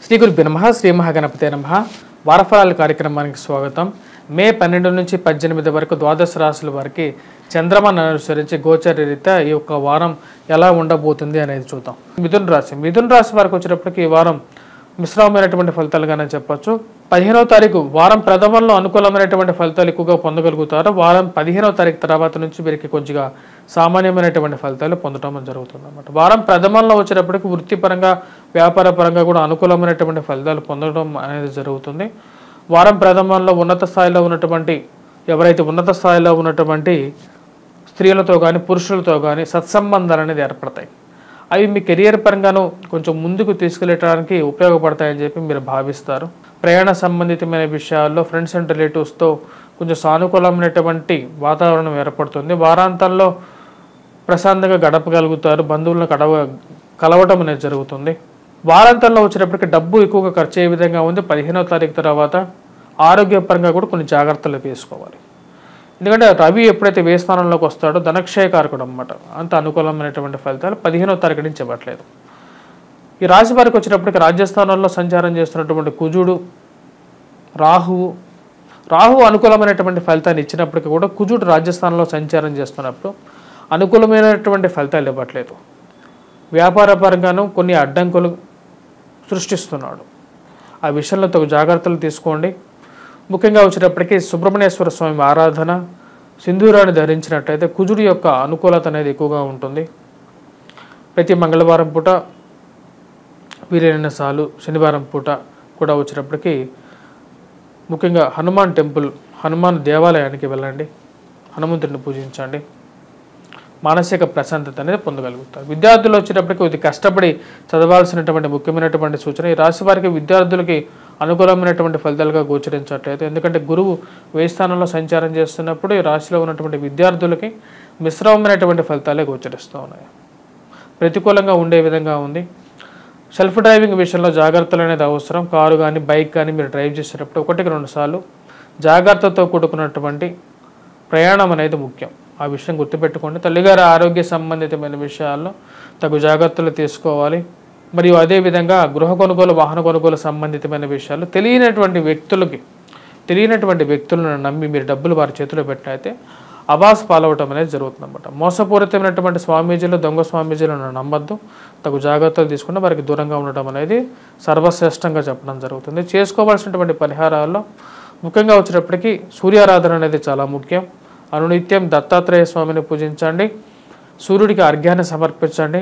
శ్రీ గురుభ్యో నమః. శ్రీ మహాగణపతే నమః. వారఫలాల కార్యక్రమానికి స్వాగతం. మే 12 నుంచి 18 వరకు ద్వాదశ రాశుల వారికి చంద్రమాను అనుసరించి గోచర రీత్యా ఈ యొక్క వారం ఎలా ఉండబోతుంది అనేది చూద్దాం. మిథున రాశి వారికి వచ్చేటప్పటికి ఈ వారం మిశ్రమమైనటువంటి ఫలితాలుగానే చెప్పొచ్చు. 15వ తారీఖు వారం ప్రథమంలో అనుకూలమైనటువంటి ఫలితాలు ఎక్కువగా పొందగలుగుతారు. వారం 15వ తారీఖు తర్వాత నుంచి వీరికి కొంచెంగా సామాన్యమైనటువంటి ఫలితాలు పొందడం జరుగుతుంది అన్నమాట. వారం ప్రథమంలో వచ్చేటప్పటికి వృత్తిపరంగా వ్యాపార పరంగా కూడా అనుకూలమైనటువంటి ఫలితాలు పొందడం అనేది జరుగుతుంది. వారం ప్రథమంలో ఉన్నత స్థాయిలో ఉన్నటువంటి ఎవరైతే ఉన్నత స్థాయిలో ఉన్నటువంటి స్త్రీలతో కానీ పురుషులతో కానీ సత్సంబంధాలు అనేది ఏర్పడతాయి. అవి మీ కెరియర్ పరంగాను కొంచెం ముందుకు తీసుకెళ్ళడానికి ఉపయోగపడతాయని చెప్పి మీరు భావిస్తారు. ప్రయాణ సంబంధితమైన విషయాల్లో ఫ్రెండ్స్ అండ్ రిలేటివ్స్తో కొంచెం సానుకూలమైనటువంటి వాతావరణం ఏర్పడుతుంది. వారాంతంలో ప్రశాంతంగా గడపగలుగుతారు. బంధువులను కలవటం అనేది జరుగుతుంది. వారాంతంలో వచ్చేటప్పటికి డబ్బు ఎక్కువగా ఖర్చు అయ్యే విధంగా ఉంది. 15వ తారీఖు తర్వాత ఆరోగ్యపరంగా కూడా కొన్ని జాగ్రత్తలు తీసుకోవాలి. ఎందుకంటే రవి ఎప్పుడైతే వే స్థానంలోకి వస్తాడో ధనక్షయకారకుడు అన్నమాట. అంత అనుకూలమైనటువంటి ఫలితాలు 15వ తారీఖు నుంచి ఇవ్వట్లేదు. ఈ రాశి వారికి వచ్చినప్పటికీ రాజ్యస్థానంలో సంచారం చేస్తున్నటువంటి కుజుడు రాహువు అనుకూలమైనటువంటి ఫలితాన్ని ఇచ్చినప్పటికీ కూడా కుజుడు రాజ్యస్థానంలో సంచారం చేస్తున్నప్పుడు అనుకూలమైనటువంటి ఫలితాలు ఇవ్వట్లేదు. వ్యాపార పరంగాను కొన్ని అడ్డంకులు సృష్టిస్తున్నాడు. ఆ విషయంలో తగు జాగ్రత్తలు తీసుకోండి. ముఖ్యంగా వచ్చేటప్పటికీ సుబ్రహ్మణ్యేశ్వర స్వామి ఆరాధన, సింధూరాన్ని ధరించినట్టయితే కుజుడి యొక్క అనుకూలత అనేది ఎక్కువగా ఉంటుంది. ప్రతి మంగళవారం పూట వీలైన సార్లు శనివారం పూట కూడా వచ్చేటప్పటికి ముఖ్యంగా హనుమాన్ టెంపుల్, హనుమాన్ దేవాలయానికి వెళ్ళండి, హనుమంతుడిని పూజించండి. మానసిక ప్రశాంతత అనేది పొందగలుగుతారు. విద్యార్థులు వచ్చేటప్పటికి ఇది కష్టపడి చదవాల్సినటువంటి ముఖ్యమైనటువంటి సూచన. ఈ రాశి వారికి విద్యార్థులకి అనుకూలమైనటువంటి ఫలితాలుగా గోచరించట్లేదు. ఎందుకంటే గురువు వే స్థానంలో సంచారం చేస్తున్నప్పుడు ఈ రాశిలో ఉన్నటువంటి విద్యార్థులకి మిశ్రమమైనటువంటి ఫలితాలే గోచరిస్తూ ఉన్నాయి. ప్రతికూలంగా ఉండే విధంగా ఉంది. సెల్ఫ్ డ్రైవింగ్ విషయంలో జాగ్రత్తలు అనేది అవసరం. కారు కానీ బైక్ కానీ మీరు డ్రైవ్ చేసేటప్పుడు 1-2 సార్లు జాగ్రత్తతో కూడుకున్నటువంటి ప్రయాణం అనేది ముఖ్యం. ఆ విషయం గుర్తుపెట్టుకోండి. తల్లిగారి ఆరోగ్య సంబంధితమైన విషయాల్లో తగు జాగ్రత్తలు తీసుకోవాలి. మరియు అదేవిధంగా గృహ కొనుగోలు, వాహన కొనుగోలు సంబంధితమైన విషయాలు తెలియనటువంటి వ్యక్తులను నమ్మి మీరు డబ్బులు వారి చేతిలో పెట్టినైతే అబాస్ పాలవటం అనేది జరుగుతుంది అన్నమాట. మోసపూరితమైనటువంటి స్వామీజీలు, దొంగ స్వామీజీలను నమ్మద్దు. తగు జాగ్రత్తలు తీసుకుంటే వారికి దూరంగా ఉండటం అనేది సర్వశ్రేష్టంగా చెప్పడం జరుగుతుంది. చేసుకోవాల్సినటువంటి పరిహారాల్లో ముఖ్యంగా వచ్చేటప్పటికి సూర్యారాధన అనేది చాలా ముఖ్యం. అనునిత్యం దత్తాత్రేయ స్వామిని పూజించండి. సూర్యుడికి అర్ఘ్యాన్ని సమర్పించండి.